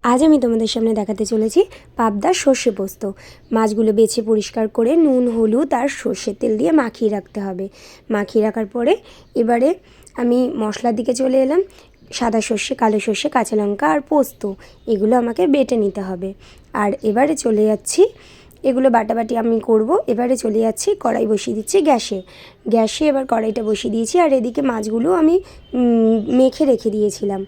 আজ আমি তোমাদের সামনে দেখাতে চলেছি পাবদার সর্ষে পোস্ত। মাছগুলো বেছে পরিষ্কার করে নুন হলুদ আর সর্ষের তেল দিয়ে মাখিয়ে রাখতে হবে। মাখিয়ে রাখার পরে এবারে আমি মশলার দিকে চলে এলাম। সাদা সর্ষে, কালো সর্ষে, কাঁচা লঙ্কা আর পোস্ত এগুলো আমাকে বেটে নিতে হবে। আর এবারে চলে যাচ্ছি, এগুলো বাটাবাটি আমি করব। এবারে চলে যাচ্ছি, কড়াই বসিয়ে দিচ্ছি গ্যাসে এবার কড়াইটা বসিয়ে দিয়েছি। আর এদিকে মাছগুলো আমি মেখে রেখে দিয়েছিলাম।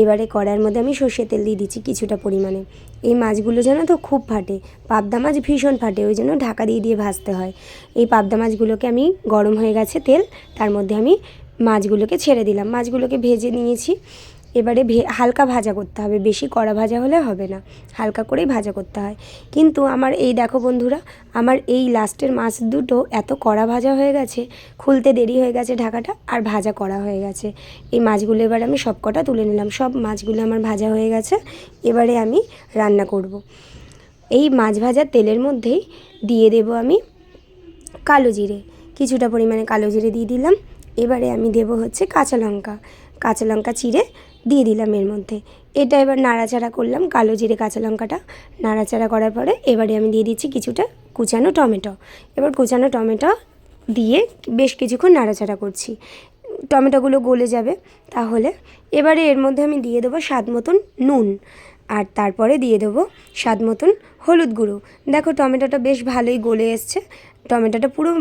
এবারে কড়াইয়ের মধ্যে আমি সর্ষের তেল দিয়ে দিচ্ছি কিছুটা পরিমাণে। এই মাছগুলো জানো তো খুব ফাটে, পাবদা মাছ ভীষণ ফাটে, ওই জন্য ঢাকা দিয়ে দিয়ে ভাজতে হয়। এই পাবদা মাছগুলোকে আমি, গরম হয়ে গেছে তেল, তার মধ্যে আমি মাছগুলোকে ছেড়ে দিলাম। মাছগুলোকে ভেজে নিয়েছি। এবারে হালকা ভাজা করতে হবে, বেশি কড়া ভাজা হলে হবে না, হালকা করেই ভাজা করতে হয়। কিন্তু আমার এই দেখো বন্ধুরা, আমার এই লাস্টের মাছ দুটো এত কড়া ভাজা হয়ে গেছে, খুলতে দেরি হয়ে গেছে ঢাকাটা, আর ভাজা করা হয়ে গেছে। এই মাছগুলো এবার আমি সব কটা তুলে নিলাম। সব মাছগুলো আমার ভাজা হয়ে গেছে। এবারে আমি রান্না করব। এই মাছ ভাজার তেলের মধ্যেই দিয়ে দেব আমি কালো জিরে, কিছুটা পরিমাণে কালো জিরে দিয়ে দিলাম। এবারে আমি দেব হচ্ছে কাঁচা লঙ্কা চিড়ে দিয়ে দিলাম এর মধ্যে। এটা এবার নাড়াচাড়া করলাম, কালো জিরে কাঁচা লঙ্কাটা নাড়াচাড়া করার পরে এবারে আমি দিয়ে দিচ্ছি কিছুটা কুচানো টমেটো। এবার কুচানো টমেটো দিয়ে বেশ কিছুক্ষণ নাড়াচাড়া করছি, টমেটোগুলো গলে যাবে তাহলে। এবারে এর মধ্যে আমি দিয়ে দেবো স্বাদ মতন নুন, আর তারপরে দিয়ে দেবো স্বাদ মতন হলুদ গুঁড়ো। দেখো টমেটোটা বেশ ভালোই গলে এসছে, টমেটোটা পুরো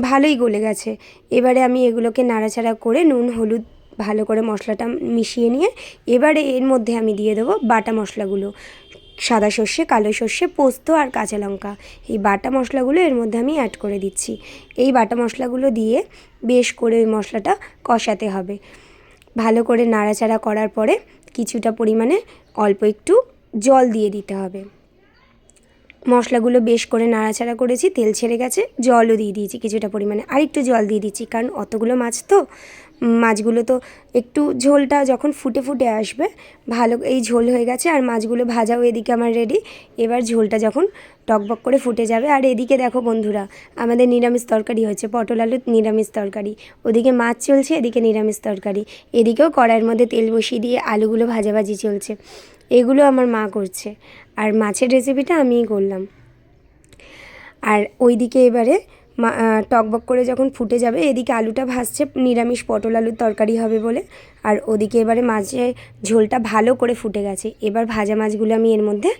ভালোই গলে গেছে। এবারে আমি এগুলোকে নাড়াচাড়া করে নুন হলুদ ভালো করে মশলাটা মিশিয়ে নিয়ে এবারে এর মধ্যে আমি দিয়ে দেবো বাটা মশলাগুলো, সাদা সর্ষে, কালো সর্ষে, পোস্ত আর কাঁচা লঙ্কা। এই বাটা মশলাগুলো এর মধ্যে আমি অ্যাড করে দিচ্ছি। এই বাটা মশলাগুলো দিয়ে বেশ করে ওই মশলাটা কষাতে হবে। ভালো করে নাড়াচাড়া করার পরে কিছুটা পরিমাণে অল্প একটু জল দিয়ে দিতে হবে। মশলাগুলো বেশ করে নাড়াচাড়া করেছি, তেল ছেড়ে গেছে, জলও দিয়ে দিয়েছি কিছুটা পরিমাণে। আর একটু জল দিয়ে দিচ্ছি, কারণ অতগুলো মাছ তো, মাছগুলো তো একটু ঝোলটা যখন ফুটে ফুটে আসবে, ভালো এই ঝোল হয়ে গেছে। আর মাছগুলো ভাজাও এদিকে আমার রেডি। এবার ঝোলটা যখন টকবক করে ফুটে যাবে, আর এদিকে দেখো বন্ধুরা, আমাদের নিরামিষ তরকারি হয়েছে, পটল আলুর নিরামিষ তরকারি। ওদিকে মাছ চলছে, এদিকে নিরামিষ তরকারি। এদিকেও কড়াইয়ের মধ্যে তেল বসিয়ে দিয়ে আলুগুলো ভাজাভাজি চলছে। এগুলো আমার মা করছে, আর মাছের রেসিপিটা আমিই করলাম। আর ওইদিকে এবারে টকবক করে যখন ফুটে যাবে, এদিকে আলুটা ভাজছে, নিরামিষ পটল আলুর তরকারি হবে বলে। আর ওদিকে এবারে মাছের ঝোলটা ভালো করে ফুটে গেছে। এবার ভাজা মাছগুলো আমি এর মধ্যে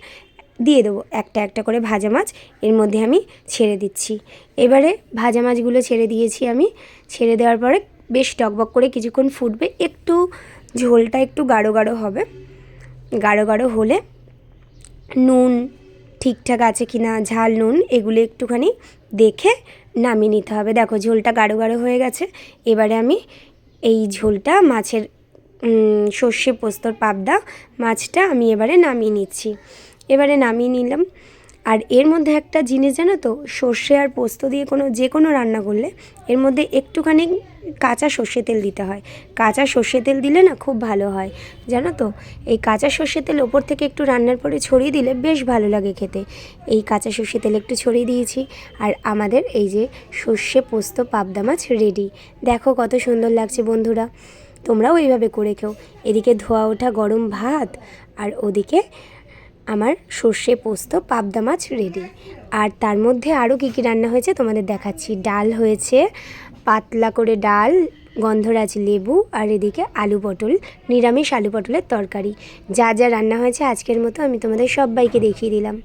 দিয়ে দেবো, একটা একটা করে ভাজা মাছ এর মধ্যে আমি ছেড়ে দিচ্ছি। এবারে ভাজা মাছগুলো ছেড়ে দিয়েছি আমি। ছেড়ে দেওয়ার পরে বেশ টকবক করে কিছুক্ষণ ফুটবে, একটু ঝোলটা একটু গাঢ় গাঢ় হবে। গাঢ় গাঢ় হলে নুন ঠিকঠাক আছে কি না, ঝাল নুন এগুলো একটুখানি দেখে নামিয়ে নিতে হবে। দেখো ঝোলটা গাঢ় গাঢ় হয়ে গেছে। এবারে আমি এই ঝোলটা মাছের সর্ষে পোস্তর পাবদা মাছটা আমি এবারে নামিয়ে নিচ্ছি। এবারে নামিয়ে নিলাম। আর এর মধ্যে একটা জিনিস জানো তো, সর্ষে আর পোস্ত দিয়ে যে কোনো রান্না করলে এর মধ্যে একটুখানি কাঁচা সর্ষে তেল দিতে হয়। কাঁচা সর্ষে তেল দিলে না খুব ভালো হয়, জানো তো। এই কাঁচা সর্ষে তেল ওপর থেকে একটু রান্নার পরে ছড়িয়ে দিলে বেশ ভালো লাগে খেতে। এই কাঁচা সর্ষে তেল একটু ছড়িয়ে দিয়েছি। আর আমাদের এই যে সর্ষে পোস্ত পাবদা মাছ রেডি। দেখো কত সুন্দর লাগছে বন্ধুরা, তোমরাও এইভাবে করে খেও। এদিকে ধোয়া ওঠা গরম ভাত, আর ওদিকে আমার সর্ষে পোস্ত পাবদা মাছ রেডি। আর তার মধ্যে আরও কী কী রান্না হয়েছে তোমাদের দেখাচ্ছি। ডাল হয়েছে, পাতলা করে ডাল, গন্ধরাজ লেবু, আর এদিকে আলু পটল, নিরামিষ আলু পটলের তরকারি। যা যা রান্না হয়েছে আজকের মতো আমি তোমাদের সবাইকে দেখিয়ে দিলাম।